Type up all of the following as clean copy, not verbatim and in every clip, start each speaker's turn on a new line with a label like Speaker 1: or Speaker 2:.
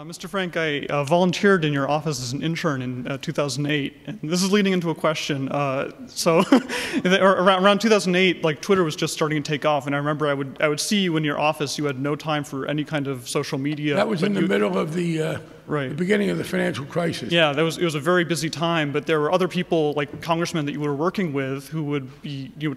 Speaker 1: Mr. Frank, I volunteered in your office as an intern in 2008, and this is leading into a question. Around 2008, like Twitter was just starting to take off, and I remember I would see you in your office. You had no time for any kind of social media.
Speaker 2: That was in the middle of the beginning of the financial crisis.
Speaker 1: Yeah, it was a very busy time, but there were other people, like congressmen that you were working with, who would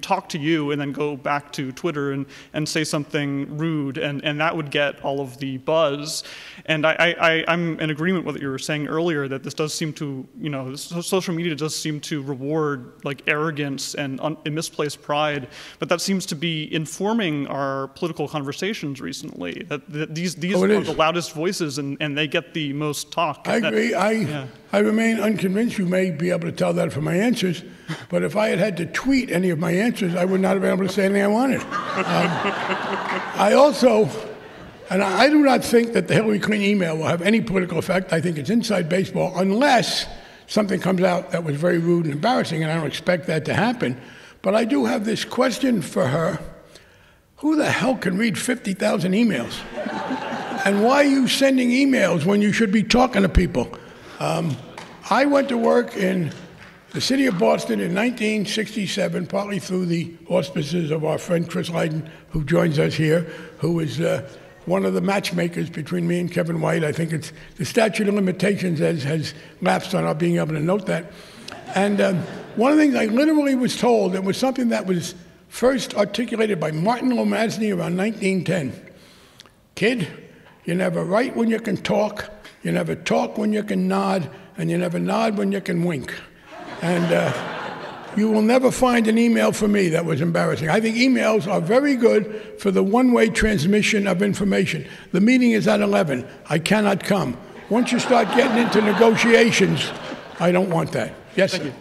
Speaker 1: talk to you and then go back to Twitter and say something rude, and that would get all of the buzz. And I'm in agreement with what you were saying earlier, that this does seem to, social media does seem to reward like arrogance and misplaced pride, but that seems to be informing our political conversations recently. That these are the loudest voices, and they get the most talk.
Speaker 2: I agree. I remain unconvinced. You may be able to tell that from my answers, but if I had had to tweet any of my answers, I would not have been able to say anything I wanted. I do not think that the Hillary Clinton email will have any political effect. I think it's inside baseball, unless something comes out that was very rude and embarrassing, and I don't expect that to happen. But I do have this question for her. Who the hell can read 50,000 emails? And why are you sending emails when you should be talking to people? I went to work in the city of Boston in 1967, partly through the auspices of our friend Chris Lydon, who joins us here, who is one of the matchmakers between me and Kevin White. I think it's the statute of limitations has lapsed on our being able to note that. And one of the things I literally was told, it was something that was first articulated by Martin Lomasny around 1910. Kid, you never write when you can talk, you never talk when you can nod, and you never nod when you can wink. And you will never find an email from me that was embarrassing. I think emails are very good for the one-way transmission of information. The meeting is at 11. I cannot come. Once you start getting into negotiations, I don't want that. Yes, sir.